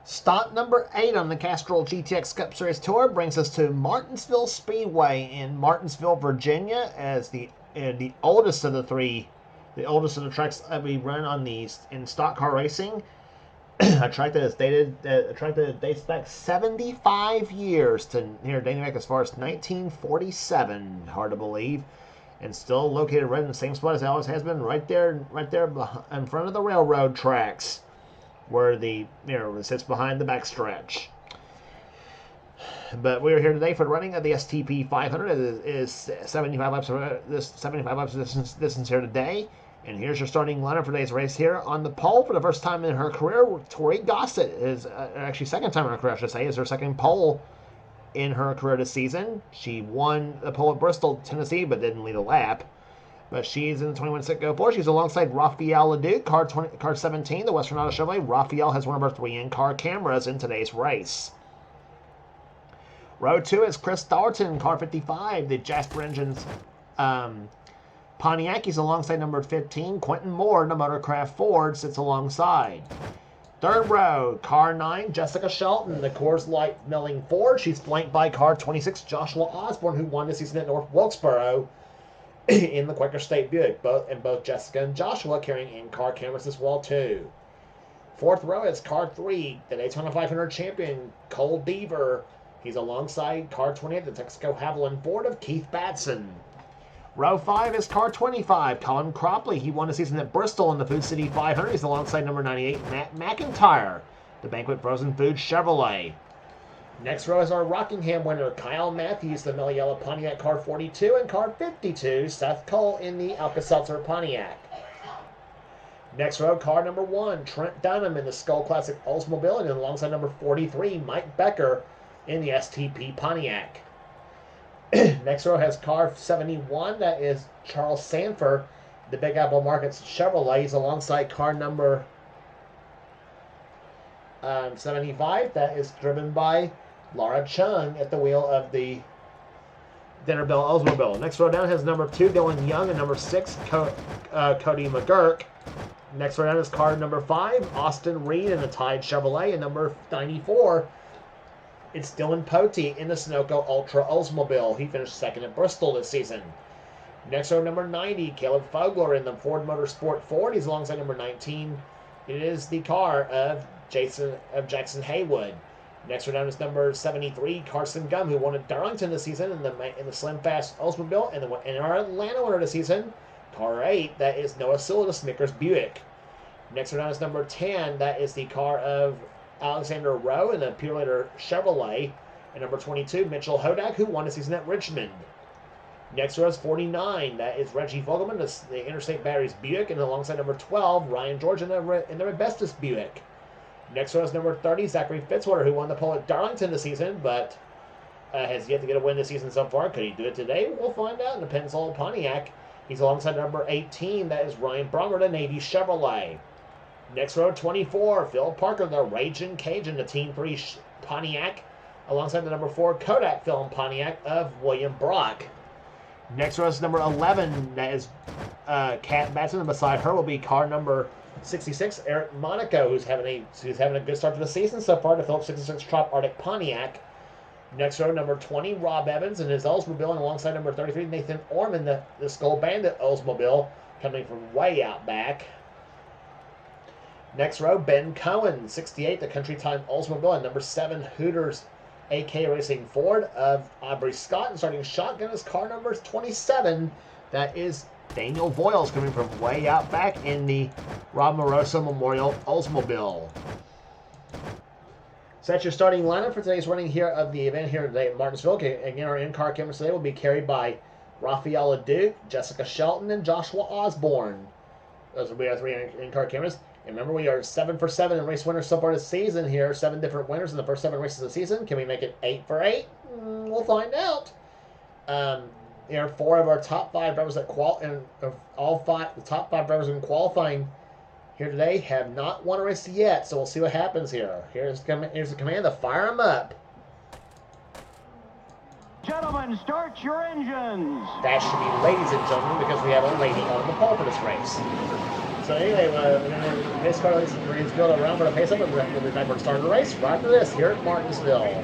Stop number 8 on the Castrol GTX Cup Series Tour brings us to Martinsville Speedway in Martinsville, Virginia, as the oldest of the tracks that we run on these in stock car racing. A track that dates back 75 years to here, dating back as far as 1947. Hard to believe, and still located right in the same spot as it always has been, right there in front of the railroad tracks, where it sits behind the backstretch. But we are here today for the running of the STP 500. It is 75 laps. This 75 laps distance here today. And here's your starting lineup for today's race here. On the pole for the first time in her career, Tori Gossett is actually second time in her career, I should say, is her second pole in her career this season. She won the pole at Bristol, Tennessee, but didn't lead a lap. But she's in the 21 set go for. She's alongside Raphael Leduc, car 17, the Western Auto Chevrolet. Raphael has one of our 3 in-car cameras in today's race. Row 2 is Chris Thornton, car 55, the Jasper Engines Pontiac. He's alongside number 15, Quentin Moore, the Motorcraft Ford, sits alongside. Third row, car 9, Jessica Shelton, the Coors Light Milling Ford. She's flanked by car 26, Joshua Osborne, who won this season at North Wilkesboro in the Quaker State Buick. Both Jessica and Joshua carrying in-car cameras as well, too. Fourth row is car 3, the Daytona 500 champion, Cole Deaver. He's alongside car 28, the Texaco Haviland Ford of Keith Batson. Row 5 is car 25, Colin Cropley. He won a season at Bristol in the Food City 500. He's alongside number 98, Matt McIntyre, the Banquet Frozen Food Chevrolet. Next row is our Rockingham winner, Kyle Matthews, the Milliella Pontiac car 42, and car 52, Seth Cole in the Alka-Seltzer Pontiac. Next row, car number 1, Trent Dunham in the Skull Classic Oldsmobile, and alongside number 43, Mike Becker in the STP Pontiac. Next row has car 71, that is Charles Sanford, the Big Apple Markets Chevrolet. He's alongside car number 75, that is driven by Laura Chung at the wheel of the Dinner Bell Oldsmobile. Next row down has number 2, Dylan Young, and number 6, Cody McGurk. Next row down is car number 5, Austin Reed in the Tide Chevrolet, and number 94, it's Dylan Potey in the Sunoco Ultra Oldsmobile. He finished second at Bristol this season. Next row, number 90, Caleb Fogler in the Ford Motorsport Ford. He's alongside number 19. It is the car of Jackson Haywood. Next row down is number 73, Carson Gum, who won at Darlington this season in the Slim Fast Oldsmobile, and our Atlanta winner this season, car 8, that is Noah Sewell, the Snickers Buick. Next row down is number 10, that is the car of Alexander Rowe in the Purelator Chevrolet, and number 22, Mitchell Hodak, who won the season at Richmond. Next row is 49, that is Reggie Fogelman, the Interstate Batteries Buick, and alongside number 12, Ryan George in the Rebestis Buick. Next row is number 30, Zachary Fitzwater, who won the pole at Darlington this season, but has yet to get a win this season so far. Could he do it today? We'll find out in the Pennzoil Pontiac. He's alongside number 18, that is Ryan Brummer, the Navy Chevrolet. Next row, 24, Phil Parker, the Ragin' Cajun, the Team 3 Pontiac, alongside the number 4 Kodak Film Pontiac of William Brock. Next row is number 11, that is Kat Batson, and beside her will be car number 66, Eric Monaco, who's having a good start to the season so far, the Phillips 66 Trop Arctic Pontiac. Next row, number 20, Rob Evans in his Oldsmobile, and alongside number 33, Nathan Orman, the Skull Bandit Oldsmobile, coming from way out back. Next row, Ben Cohen, 68, the Country Time Oldsmobile, and number 7, Hooters AK Racing Ford of Aubrey Scott. And starting shotgun is car number 27. That is Daniel Voiles, coming from way out back in the Rob Moroso Memorial Oldsmobile. So that's your starting lineup for today's running here of the event here today at Martinsville. Again, our in-car cameras today will be carried by Raphael Leduc, Jessica Shelton, and Joshua Osborne. Those will be our 3 in-car cameras. And remember, we are 7 for 7 in race winners so far this season here. 7 different winners in the first 7 races of the season. Can we make it 8 for 8? We'll find out. Here are 4 of our top 5 drivers that the top 5 drivers in qualifying here today have not won a race yet. So we'll see what happens here. Here's the command to fire them up. Gentlemen, start your engines. That should be ladies and gentlemen, because we have a lady on the pole for this race. So anyway, the pace car at least reads good around for the pace up, and we'll be back for the start of the race right after this here at Martinsville.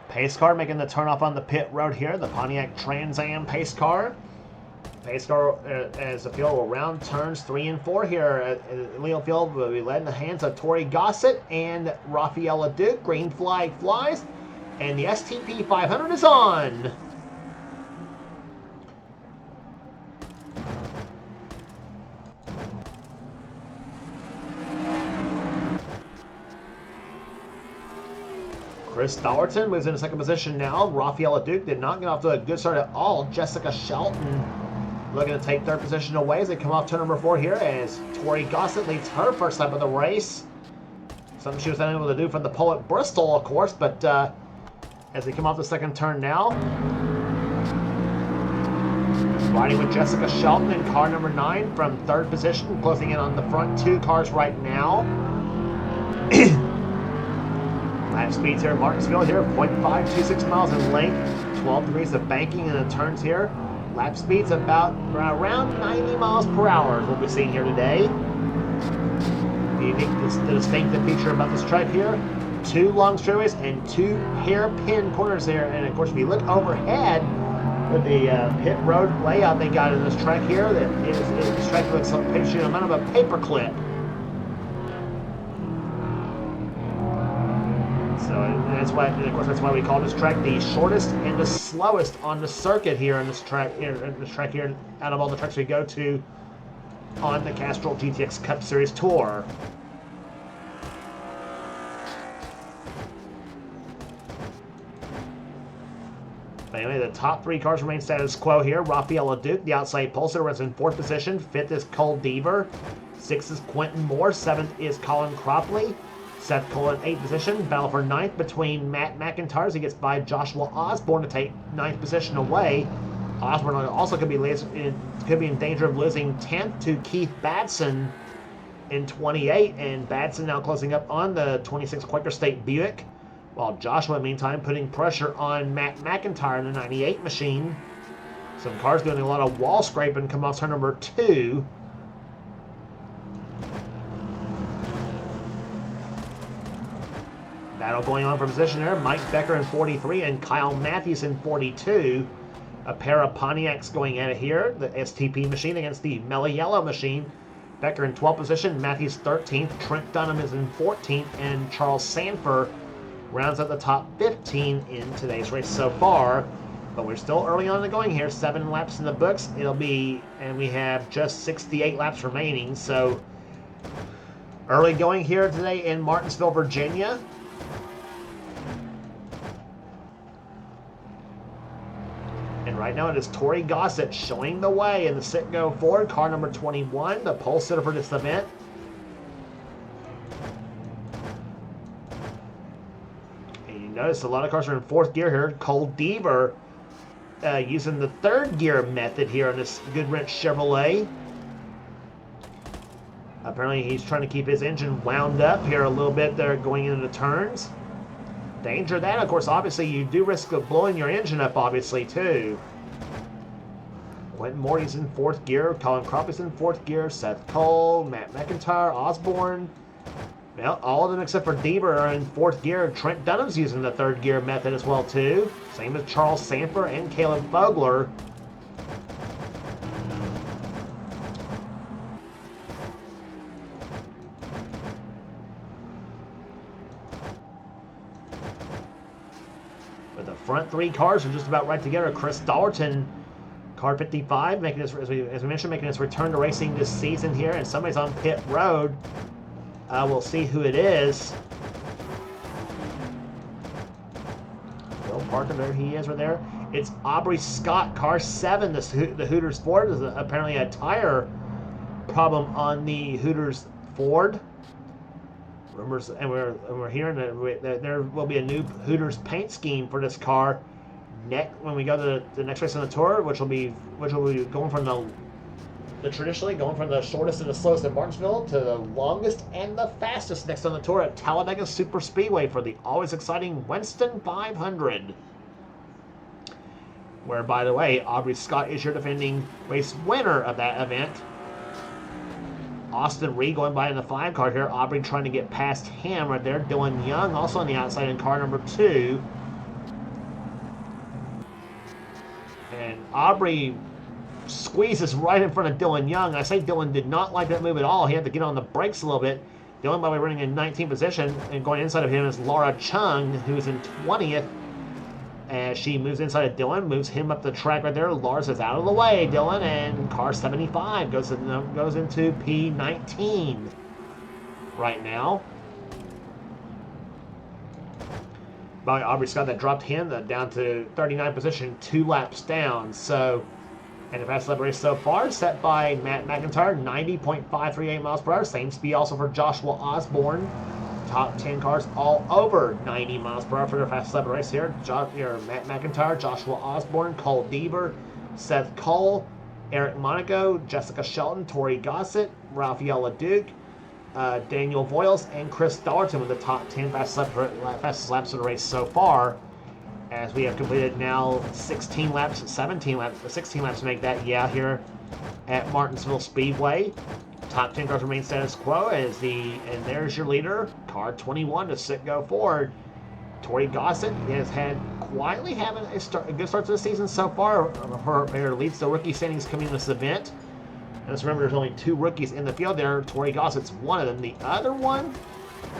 Pace car making the turn off on the pit road here, the Pontiac Trans Am pace car. Pace car, as the field will round turns 3 and 4 here at Leo Field, will be led in the hands of Tori Gossett and Rafaela Duke. Green flag flies, and the STP 500 is on. Chris Dollerton moves into second position now. Rafaela Duke did not get off to a good start at all. Jessica Shelton looking to take third position away as they come off turn number 4 here, as Tori Gossett leads her first lap of the race. Something she was unable to do from the pole at Bristol, of course, but as they come off the second turn now, riding with Jessica Shelton in car number 9 from third position, closing in on the front 2 cars right now. Lap speeds here at Martinsville here, 0.526 miles in length, 12 degrees of banking in the turns here. Lap speeds about around 90 miles per hour is what we're seeing here today. The distinctive feature about this track here, 2 long straightaways and 2 hairpin corners there. And of course, if you look overhead with the pit road layout they got in this track here, this track looks like a amount of a paperclip. That's why we call this track the shortest and the slowest on the circuit here in this track here out of all the tracks we go to on the Castrol GTX Cup Series Tour. But anyway, the top 3 cars remain status quo here. Rafaela Duke, the outside pole sitter, was in 4th position. 5th is Cole Deaver. 6th is Quentin Moore. 7th is Colin Cropley. Seth Cole in 8th position. Battle for 9th between Matt McIntyre as he gets by Joshua Osborne to take 9th position away. Osborne also could be in danger of losing 10th to Keith Badson in 28, and Badson now closing up on the 26 Quaker State Buick, while Joshua, meantime, putting pressure on Matt McIntyre in the 98 machine. Some cars doing a lot of wall scraping come off turn number 2. Battle going on for position there. Mike Becker in 43 and Kyle Matthews in 42. A pair of Pontiacs going at it here. The STP machine against the Mellow Yellow machine. Becker in 12th position, Matthews 13th. Trent Dunham is in 14th, and Charles Sanford rounds out the top 15 in today's race so far. But we're still early on in the going here. 7 laps in the books. And we have just 68 laps remaining. So early going here today in Martinsville, Virginia. And right now it is Tori Gossett showing the way in the sit-go Ford, car number 21, the pole sitter for this event. And you notice a lot of cars are in 4th gear here. Cole Deaver using the 3rd gear method here on this Goodwrench Chevrolet. Apparently he's trying to keep his engine wound up here a little bit there going into the turns. Danger of that, of course, obviously, you do risk of blowing your engine up, obviously, too. Quentin Morty's in 4th gear. Colin Cropley's in 4th gear. Seth Cole, Matt McIntyre, Osborne. Well, all of them except for Deaver are in 4th gear. Trent Dunham's using the 3rd gear method as well, too. Same as Charles Sanford and Caleb Vogler. But the front 3 cars are just about right together. Chris Dollerton, car 55, making his, as we mentioned, making his return to racing this season here, and somebody's on pit road. We'll see who it is. Bill Parker, there he is right there. It's Aubrey Scott, car 7. The Hooters Ford is apparently a tire problem on the Hooters Ford. Rumors, and we're hearing that there will be a new Hooters paint scheme for this car when we go to the next race on the tour, which will be going from traditionally going from the shortest and the slowest at Martinsville to the longest and the fastest next on the tour at Talladega Super Speedway for the always exciting Winston 500. Where, by the way, Aubrey Scott is your defending race winner of that event. Austin Reed going by in the 5 car here. Aubrey trying to get past him right there. Dylan Young also on the outside in car number 2. And Aubrey squeezes right in front of Dylan Young. I say Dylan did not like that move at all. He had to get on the brakes a little bit. Dylan, by the way, running in 19th position, and going inside of him is Laura Chung, who's in 20th. As she moves inside of Dylan, moves him up the track right there. Lars is out of the way, Dylan, and car 75 goes into P19 right now. By Aubrey Scott, that dropped him down to 39th position, 2 laps down. So, and the fast lap race so far set by Matt McIntyre, 90.538 miles per hour. Same speed also for Joshua Osborne. Top 10 cars all over 90 miles per hour for their fast lap race here. Matt McIntyre, Joshua Osborne, Cole Deaver, Seth Cole, Eric Monaco, Jessica Shelton, Tori Gossett, Raphael LeDuc, Daniel Voiles, and Chris Dollerton with the top 10 fastest laps of the race so far. As we have completed now 16 laps to make that here at Martinsville Speedway. Top 10 cars remain status quo and there's your leader, car 21 to go forward. Tori Gossett has had quietly having a good start to the season so far. Her leads the rookie standings coming in this event. And let's remember, there's only 2 rookies in the field there. Tori Gossett's one of them. The other one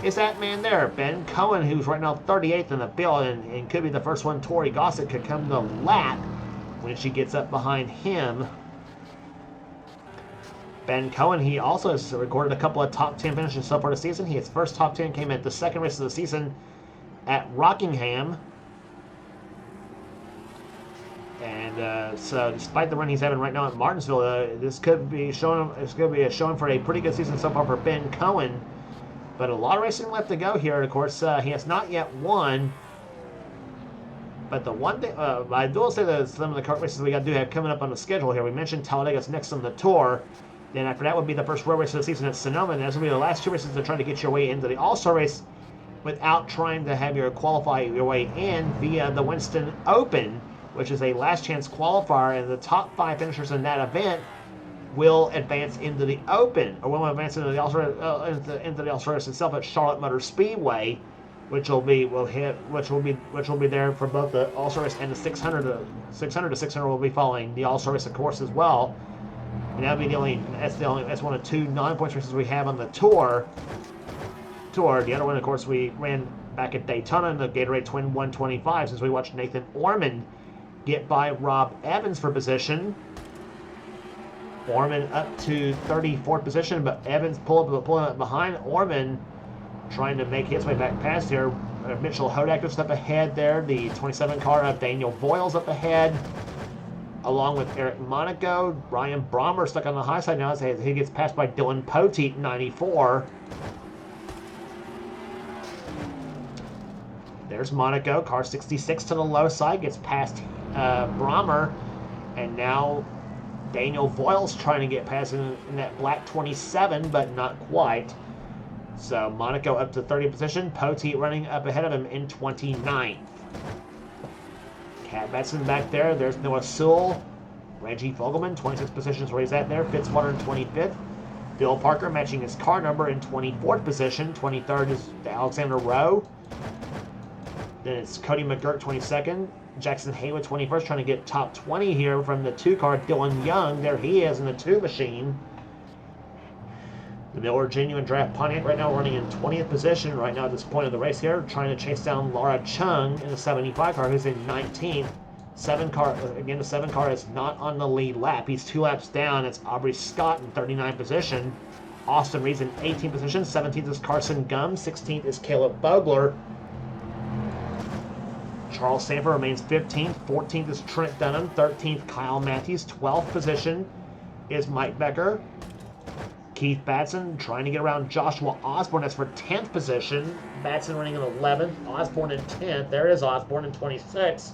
is that man there, Ben Cohen, who's right now 38th in the field and could be the first one Tori Gossett could come to lap when she gets up behind him. Ben Cohen, he also has recorded a couple of top 10 finishes so far this season. His first top 10 came at the second race of the season at Rockingham. And so despite the run he's having right now at Martinsville, this could be a showing for a pretty good season so far for Ben Cohen. But a lot of racing left to go here. Of course, he has not yet won. But the one thing, I will say that some of the kart races we do have coming up on the schedule here. We mentioned Talladega's next on the tour. Then after that would be the first road race of the season at Sonoma. And those will be the last 2 races to try to get your way into the All-Star race without trying to have qualify your way in via the Winston Open, which is a last chance qualifier, and the top 5 finishers in that event will advance into the Open, or will advance into the All-Star race itself at Charlotte Motor Speedway, which will be there for both the All-Star race and the 600 to 600 will be following the All-Star race, of course, as well. And that's one of 2 non-points races we have on the tour. The other one, of course, we ran back at Daytona in the Gatorade Twin 125, since we watched Nathan Ormond get by Rob Evans for position. Ormond up to 34th position, but Evans pulling up behind Ormond, trying to make his way back past here. Mitchell Hodak just up ahead there. The 27 car of Daniel Voiles up ahead, along with Eric Monaco. Ryan Brommer stuck on the high side now as he gets passed by Dylan Poteet, 94. There's Monaco, car 66 to the low side, gets past Brommer, and now Daniel Voiles trying to get past in that black 27, but not quite. So Monaco up to 30th position, Poteet running up ahead of him in 29th. Cat Batson back there. There's Noah Sewell. Reggie Fogelman, 26 positions where he's at there. Fitzwater in 25th. Bill Parker matching his car number in 24th position. 23rd is Alexander Rowe. Then it's Cody McGirt, 22nd. Jackson Haywood, 21st, trying to get top 20 here from the 2 car. Dylan Young, there he is in the 2 machine. The Miller Genuine Draft Pontiac right now running in 20th position right now at this point of the race here, trying to chase down Laura Chung in the 75 car, who's in 19th. The 7 car is not on the lead lap. He's 2 laps down. It's Aubrey Scott in 39th position. Austin Reed's in 18th position. 17th is Carson Gum. 16th is Caleb Bogler. Charles Sanford remains 15th. 14th is Trent Dunham. 13th, Kyle Matthews. 12th position is Mike Becker. Keith Batson trying to get around Joshua Osborne. That's for 10th position. Batson running in 11th. Osborne in 10th. There is Osborne in 26th,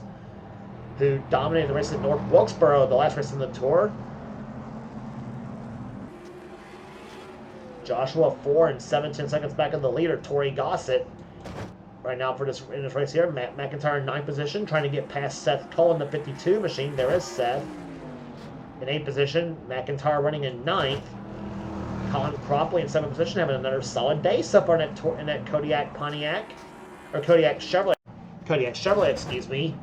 who dominated the race at North Wilkesboro, the last race in the tour. Joshua 4 and 7/10 seconds back in the leader. Tori Gossett right now for this in this race here. Matt McIntyre in 9th position, trying to get past Seth Cole in the 52 machine. There is Seth in 8th position. McIntyre running in 9th. Colin Cropley in 7th position, having another solid day so far in that Kodiak Pontiac, or Kodiak Chevrolet, excuse me.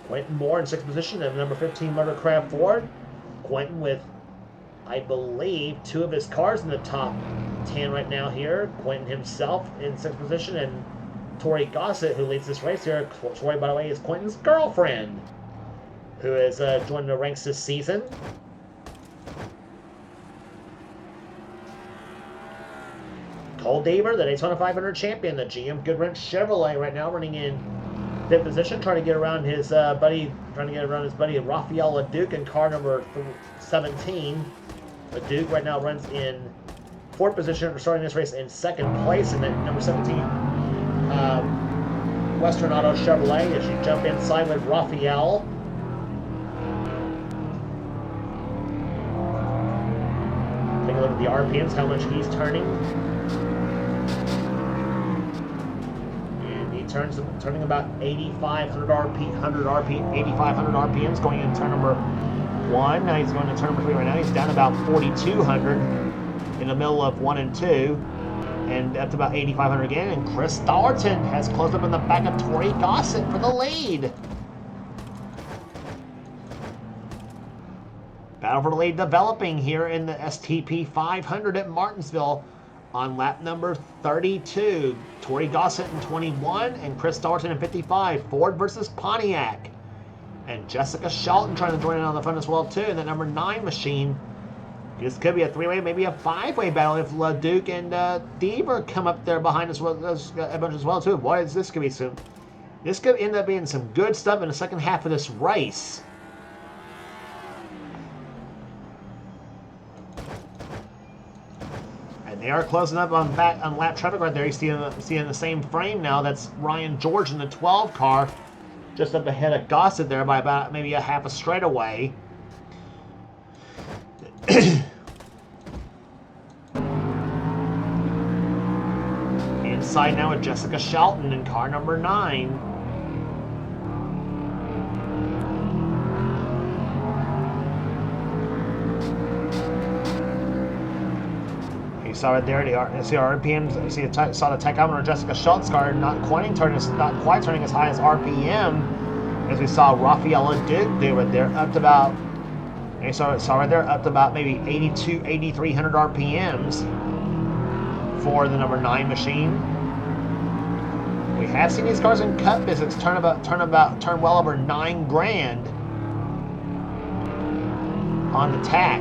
Quentin Moore in 6th position, and number 15 Motorcraft Ford. Quentin with, I believe, 2 of his cars in the top 10 right now here. Quentin himself in 6th position, and Tori Gossett, who leads this race here. Tori, by the way, is Quentin's girlfriend, who has joined the ranks this season. Cole Deaver, the Daytona 500 champion, the GM Goodwrench Chevrolet, right now running in 5th position, trying to get around his buddy Rafael LeDuc in car number 17. LeDuc right now runs in 4th position after starting this race in 2nd place in that number 17 Western Auto Chevrolet. As you jump inside with Rafael. Take a look at the RPMs, how much he's turning. Turning about 8,500 RPMs going into turn number 1. Now he's going to turn number 3 right now. He's down about 4,200 in the middle of 1 and 2, and up to about 8,500 again. And Chris Thornton has closed up in the back of Tori Gossett for the lead. Battle for the lead developing here in the STP 500 at Martinsville. On lap number 32, Tori Gossett in 21 and Chris Thornton in 55. Ford versus Pontiac. And Jessica Shelton trying to join in on the front as well too in the number 9 machine. This could be a 3-way, maybe a 5-way battle if LeDuc and Deaver come up there behind us a bunch as well too. Boy, this could be some. This could end up being some good stuff in the second half of this race. They are closing up on lap traffic right there. You see in the same frame now. That's Ryan George in the 12 car, just up ahead of Gossett there by about maybe a half a straightaway. Inside now with Jessica Shelton in car number 9. You saw it there. You see RPMs. You saw the tachometer. Jessica Shelton's car not quite turning as high as RPM as we saw Rafael LeDuc do right there, up to about. You saw right there up to about maybe 8,300 RPMs for the number 9 machine. We have seen these cars in Cup visits turn well over $9,000 on the tack.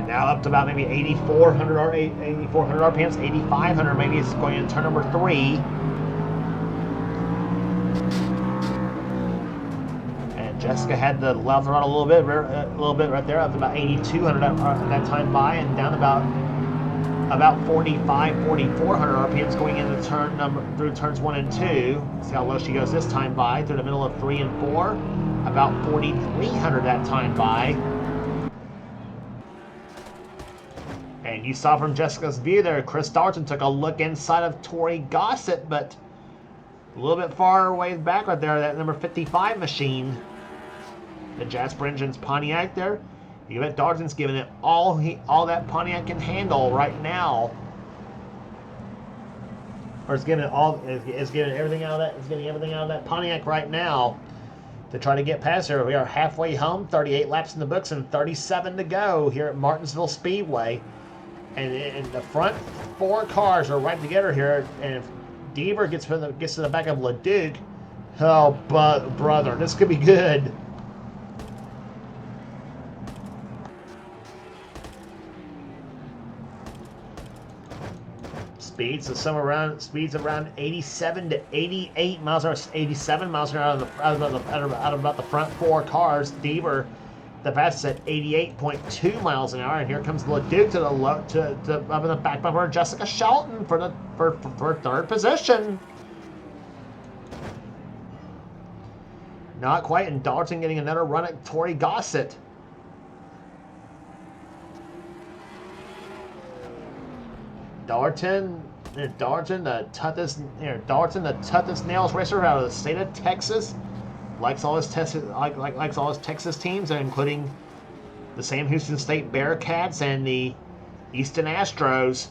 Now up to about maybe 8,400 RPMs, 8,500 maybe. It's going into turn number 3. And Jessica had the left throttle a little bit right there, up to about 8,200 at that time by, and down about 4,400 RPMs going into through turns 1 and 2. See how low she goes this time by through the middle of 3 and 4. About 4,300 that time by. And you saw from Jessica's view there, Chris Thornton took a look inside of Tori Gossett, but a little bit far away back right there, that number 55 machine. The Jasper Engines Pontiac there. You bet Thornton's giving it all that Pontiac can handle right now. Or it's getting everything out of that Pontiac right now to try to get past her. We are halfway home, 38 laps in the books and 37 to go here at Martinsville Speedway. And the front 4 cars are right together here. And if Deaver gets to the back of LeDuc, oh, brother, this could be good. Speeds around 87 to 88 miles an hour, 87 miles an hour out of about the front 4 cars. Deaver, the fastest at 88.2 miles an hour, and here comes LeDuc to up in the back bumper. Jessica Shelton for 3rd position. Not quite, and Dalton getting another run at Tori Gossett. Dalton, the toughest nails racer out of the state of Texas, likes all his Texas teams, including the Sam Houston State Bearcats and the Easton Astros.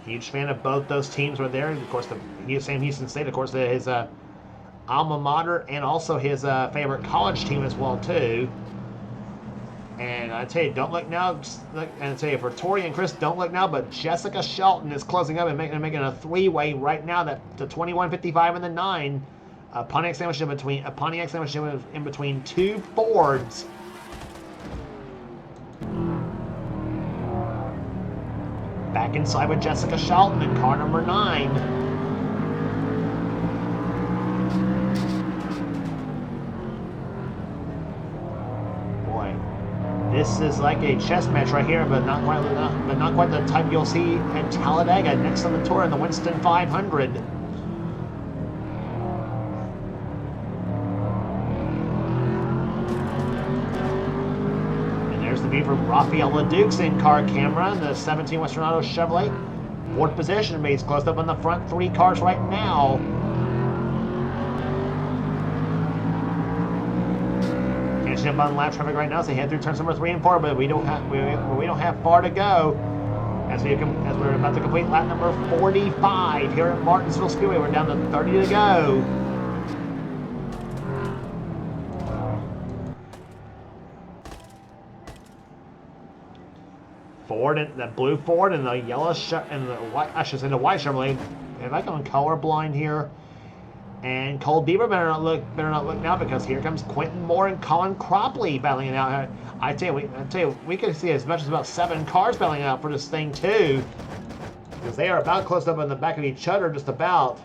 Huge fan of both those teams right there. Of course, the Sam Houston State, of course, his alma mater, and also his favorite college team as well too. And I tell you, don't look now. And I tell you, for Tori and Chris, don't look now. But Jessica Shelton is closing up and making a three-way right now. That to 21.55 and the 9. A Pontiac sandwich in between two Fords. Back inside with Jessica Shelton in car number 9. This is like a chess match right here, but not quite the type you'll see at Talladega next on the tour in the Winston 500. And there's the view from Rafael LeDuc's in-car camera, the 17 Western Auto Chevrolet. 4th position, but he's closed up on the front 3 cars right now. Up on lap traffic right now, so head through turns number 3 and 4, but we don't have far to go as we're about to complete lap number 45 here at Martinsville Speedway. We're down to 30 to go. Ford and the blue Ford and the yellow and the white, I should say the white Chevrolet. Am I going colorblind here? And Cole Beaver better not look now, because here comes Quentin Moore and Colin Cropley battling it out. I tell you, we could see as much as about 7 cars battling it out for this thing too, because they are about close up in the back of each other, just about.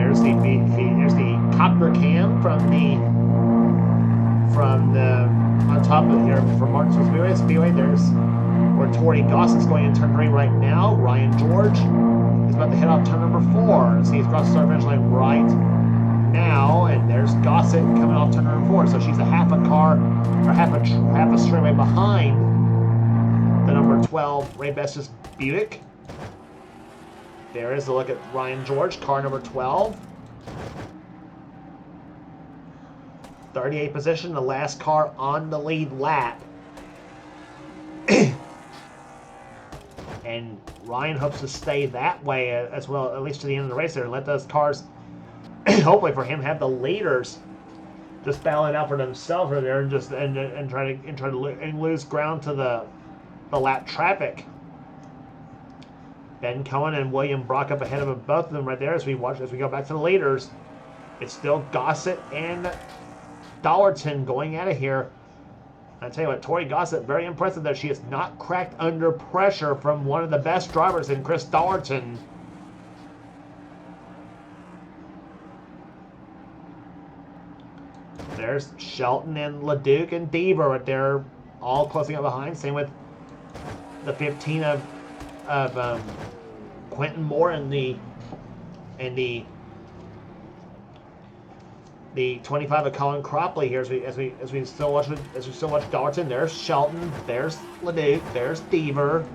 There's the copter cam from the on top of here from Martinsville Speedway. There's where Tori Gossett's going in turn 3 right now. Ryan George is about to head off turn number 4. So he's across the start finish line right now, and there's Gossett coming off turn number 4. So she's a half a straightaway behind the number 12 Ray Best's Buick. There is a look at Ryan George, car number 12. 38th position, the last car on the lead lap. And Ryan hopes to stay that way as well, at least to the end of the race there, and let those cars, hopefully for him, have the leaders just battle it out for themselves right there, and just and try to lose ground to the lap traffic. Ben Cohen and William Brock up ahead of both of them right there as we go back to the leaders. It's still Gossett and Dollarton going out of here. I tell you what, Tori Gossett, very impressive that she has not cracked under pressure from one of the best drivers in Chris Dollarton. There's Shelton and LeDuc and Deaver right there, all closing up behind. Same with the 15 of Quentin Moore and the 25 of Colin Cropley here as we still watch Dalton. There's Shelton, there's LeDuc, there's Deaver,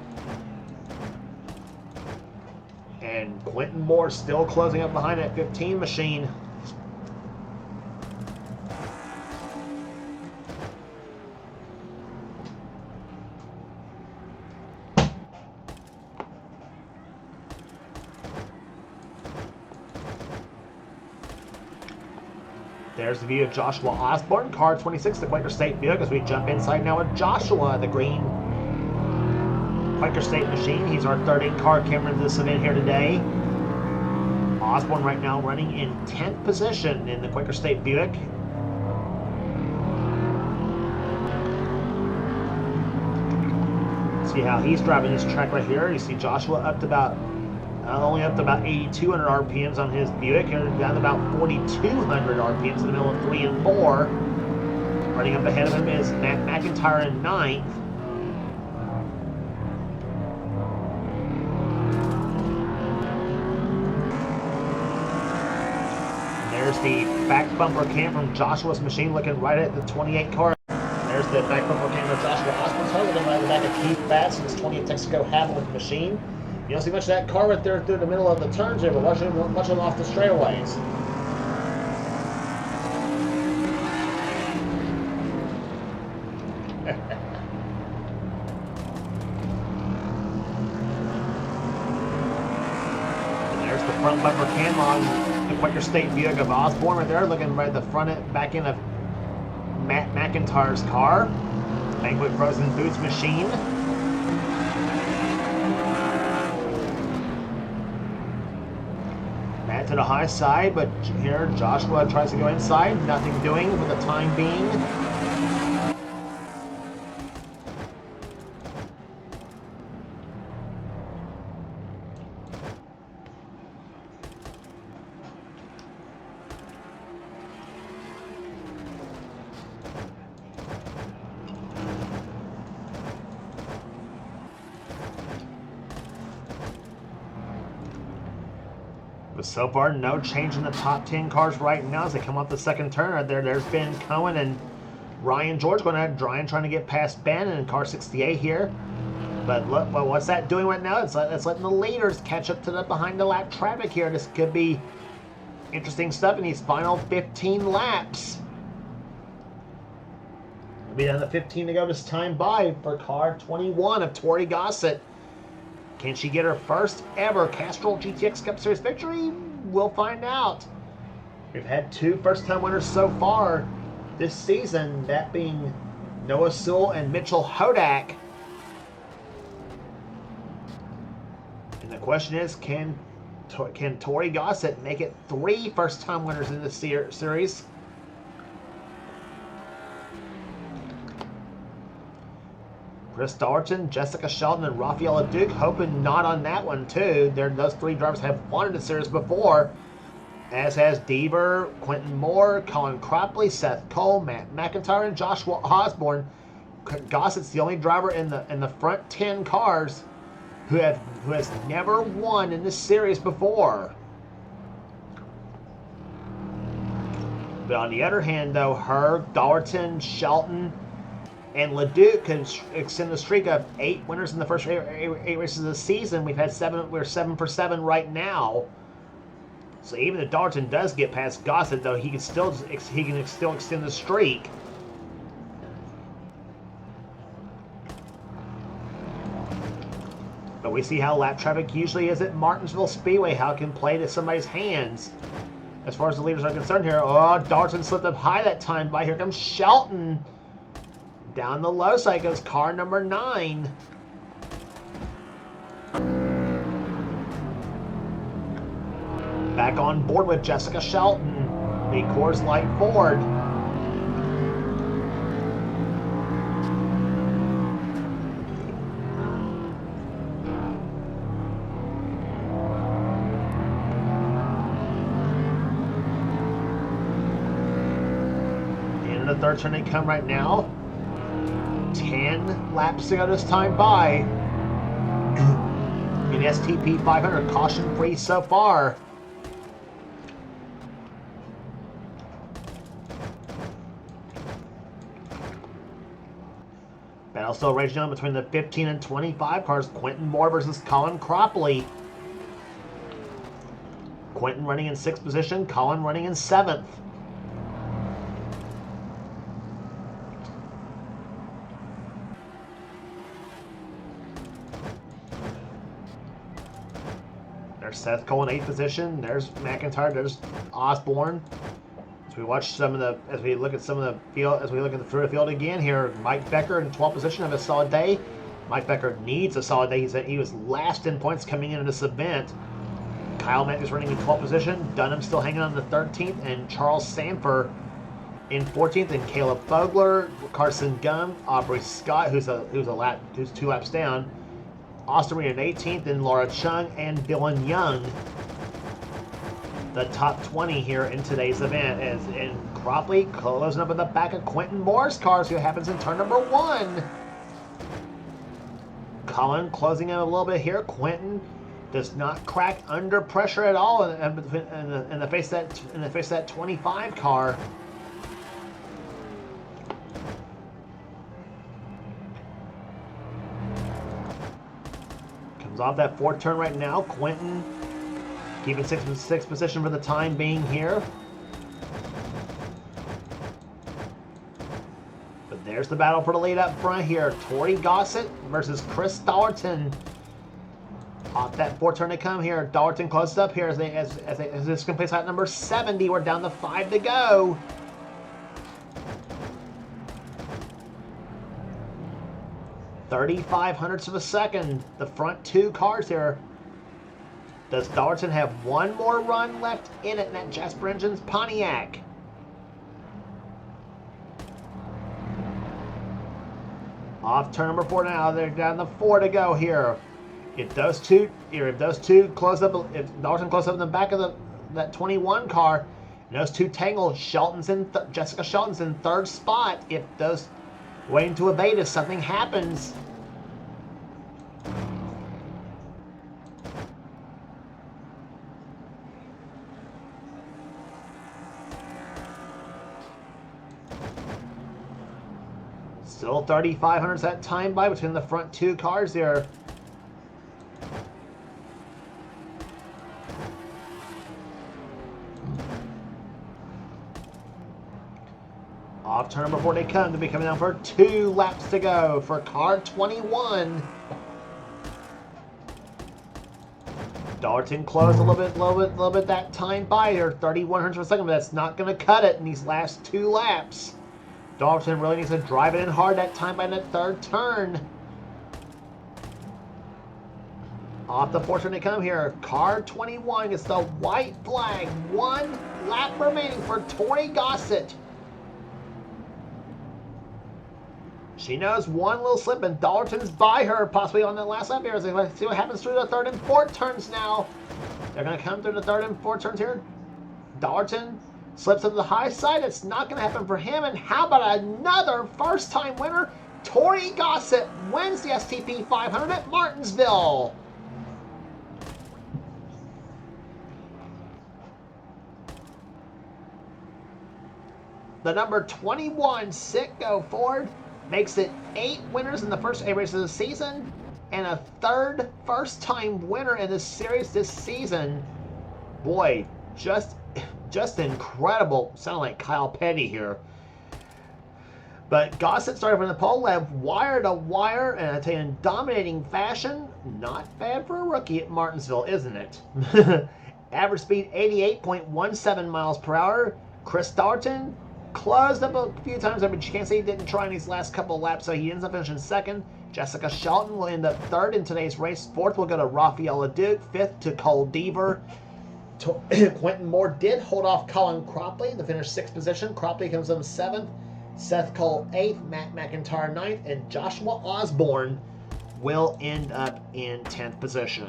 and Quentin Moore still closing up behind that 15 machine. There's the view of Joshua Osborne, car 26, the Quaker State Buick, as we jump inside now with Joshua, the green Quaker State machine. He's our third in-car camera in this event here today. Osborne right now running in 10th position in the Quaker State Buick. See how he's driving this track right here. You see Joshua up to about Only up to about 8,200 RPMs on his Buick, and down to about 4,200 RPMs in the middle of 3 and 4. Running up ahead of him is Matt McIntyre in 9th. There's the back bumper cam from Joshua's machine, looking right at the 28 car. There's the back bumper cam of Joshua Osborne's car, looking right at the back of Keith Batts and his 28 Texaco Haviland machine. You don't see much of that car right there through the middle of the turns here, but much of them off the straightaways. And there's the front bumper cam on the Quaker State Buick of Osborne right there, looking right at the front and back end of Matt McIntyre's car. Banquet Frozen Foods machine. Matt to the high side, but here Joshua tries to go inside. Nothing doing for the time being. But so far, no change in the top 10 cars right now as they come off the second turn. Right there's Ben Cohen and Ryan George going at Ryan trying to get past Ben in car 68 here. But look, well, what's that doing right now? It's letting the leaders catch up to the behind the lap traffic here. This could be interesting stuff in these final 15 laps. We'll be down to 15 to go this time by for car 21 of Tori Gossett. Can she get her first ever Castrol GTX Cup Series victory? We'll find out. We've had 2 first-time winners so far this season, that being Noah Sewell and Mitchell Hodak. And the question is, can Tori Gossett make it 3 first-time winners in this series? Chris Dallerton, Jessica Shelton, and Rafaela Duke hoping not on that one too. Those 3 drivers have won in the series before, as has Deaver, Quentin Moore, Colin Cropley, Seth Cole, Matt McIntyre, and Joshua Osborne. Gossett's the only driver in the front 10 cars who has never won in this series before. But on the other hand, though, her, Dallerton, Shelton, and LeDuc can extend the streak of 8 winners in the first 8 races of the season. We're 7 for 7 right now. So even if Dalton does get past Gossett, though, he can still extend the streak. But we see how lap traffic usually is at Martinsville Speedway. How it can play to somebody's hands. As far as the leaders are concerned here, oh, Dalton slipped up high that time. By here comes Shelton. Down the low side goes car number 9. Back on board with Jessica Shelton, the Coors Light Ford. In the third turn they come right now. 10 laps to go this time by. In STP 500, caution free so far. Battle still raging on between the 15 and 25 cars. Quentin Moore versus Colin Cropley. Quentin running in 6th position, Colin running in 7th. There's Seth Cole in 8th position. There's McIntyre. There's Osborne. As we watch as we look at the field again here, Mike Becker in 12th position of a solid day. Mike Becker needs a solid day. He was last in points coming into this event. Kyle Mack is running in 12th position. Dunham still hanging on the 13th, and Charles Sanford in 14th, and Caleb Fogler, Carson Gunn, Aubrey Scott, who's 2 laps down, Austin Reed in 18th, and Laura Chung and Dylan Young, the top 20 here in today's event. As in Cropley closing up in the back of Quentin Moore's cars, who happens in turn number 1. Colin closing in a little bit here. Quentin does not crack under pressure at all in the face of that 25 car. Comes off that 4th turn right now. Quentin keeping sixth position for the time being here. But there's the battle for the lead up front here. Tori Gossett versus Chris Dollerton. Off that 4th turn to come here. Dollerton closes up here as this completes out number 70. We're down to 5 to go. .35 of a second. The front 2 cars here. Does Dollerton have one more run left in it in that Jasper Engines Pontiac? Off turn number 4 now. They're down to 4 to go here. If those two close up, if Dollerton closes up in the back of that 21 car, and those two tangle, Jessica Shelton's in 3rd spot. If those waiting to evade if something happens. Still 3,500 that time by between the front 2 cars there. Off turn number 4 they come. They'll be coming down for 2 laps to go for car 21. Dollerton closed a little bit that time by here, 3,100 a second, but that's not going to cut it in these last 2 laps. Dollerton really needs to drive it in hard that time by that 3rd turn. Off the 4th turn they come here. Car 21 gets the white flag. 1 lap remaining for Tori Gossett. She knows one little slip, and Dollerton's by her, possibly on that last lap here. Let's see what happens through the 3rd and 4th turns now. They're going to come through the 3rd and 4th turns here. Dollerton slips up to the high side. It's not going to happen for him. And how about another first-time winner? Tori Gossett wins the STP 500 at Martinsville. The number 21 Sitco Ford makes it 8 winners in the first 8 races of the season, and a 3rd first-time winner in this series this season. Boy, just incredible. Sound like Kyle Petty here. But Gossett started from the pole lap, wire to wire, and I tell you, in dominating fashion. Not bad for a rookie at Martinsville, isn't it? Average speed 88.17 miles per hour. Chris Dollerton closed up a few times there, but you can't say he didn't try in these last couple of laps, so he ends up finishing 2nd. Jessica Shelton will end up 3rd in today's race. 4th will go to Rafael LeDuc. 5th to Cole Deaver. Quentin Moore did hold off Colin Cropley to finish 6th position. Cropley comes in 7th. Seth Cole 8th. Matt McIntyre 9th. And Joshua Osborne will end up in 10th position.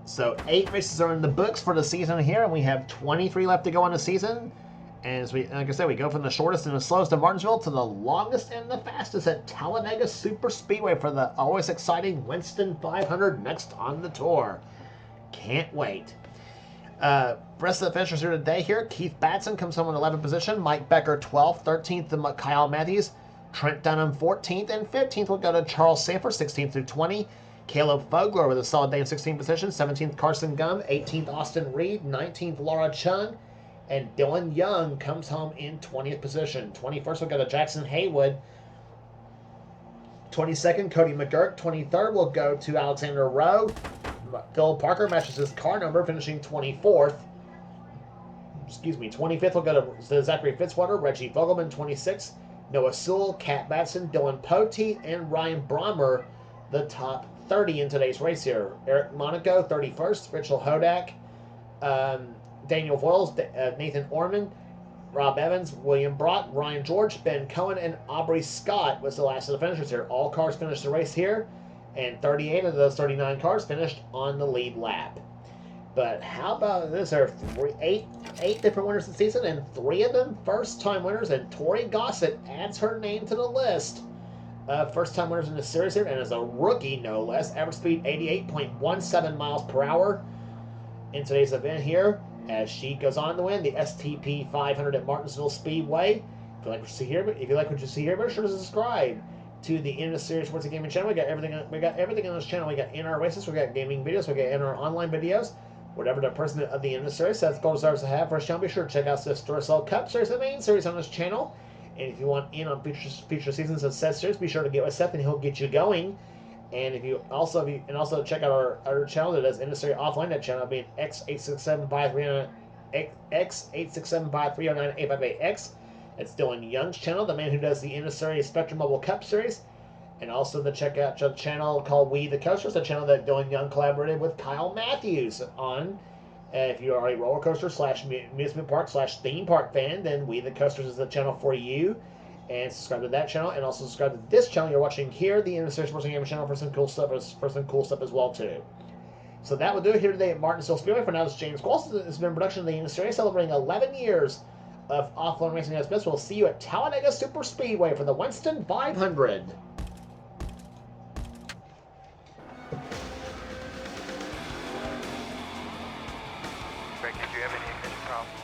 So 8 races are in the books for the season here, and we have 23 left to go on the season. And as like I said, we go from the shortest and the slowest of Martinsville to the longest and the fastest at Talladega Super Speedway for the always exciting Winston 500 next on the tour. Can't wait. Rest of the finishers here today here. Keith Batson comes home in 11th position. Mike Becker 12th. 13th to Kyle Matthews. Trent Dunham 14th. And 15th will go to Charles Sanford, 16th through 20. Caleb Fogler with a solid day in 16th position. 17th Carson Gum. 18th Austin Reed. 19th Laura Chung. And Dylan Young comes home in 20th position. 21st will go to Jackson Haywood. 22nd, Cody McGurk. 23rd will go to Alexander Rowe. Phil Parker matches his car number, finishing 24th. 25th will go to Zachary Fitzwater. Reggie Fogelman, 26th. Noah Sewell, Kat Batson, Dylan Poteet, and Ryan Brommer, the top 30 in today's race here. Eric Monaco, 31st. Rachel Hodak. Daniel Voiles, Nathan Orman, Rob Evans, William Brock, Ryan George, Ben Cohen, and Aubrey Scott was the last of the finishers here. All cars finished the race here, and 38 of those 39 cars finished on the lead lap. But how about this? There are eight different winners this season, and 3 of them first-time winners. And Tori Gossett adds her name to the list of first-time winners in the series here, and as a rookie, no less. Average speed 88.17 miles per hour in today's event here, as she goes on to win the STP 500 at Martinsville Speedway. If you like what you see here, be sure to subscribe to the NNSCRA Sports and Gaming channel. We got everything on this channel. We got NR races, we got gaming videos, we got NR online videos. Whatever the president of the NNSCRA says goal desires to have for his channel, be sure to check out the Castrol Cup Series, the main series on this channel. And if you want in on future seasons of said series, be sure to get with Seth and he'll get you going. And if you also check out our other channel that does NNSCRA offline, that channel being X8675309858X. It's Dylan Young's channel, the man who does the NNSCRA Spectrum Mobile Cup Series. And also to check out the channel called We the Coasters, the channel that Dylan Young collaborated with Kyle Matthews on. If you are a roller coaster / amusement park / theme park fan, then We the Coasters is the channel for you. And subscribe to that channel, and also subscribe to this channel you're watching here, the NNSCRA Sports and Gaming channel, for some cool stuff as well too. So that will do it here today at Martinsville Speedway. For now, this is James Qualls. This has been a production of the NNSCRA, celebrating 11 years of offline racing at its best. We'll see you at Talladega Super Speedway for the Winston 500. Greg, did you have any ignition problems?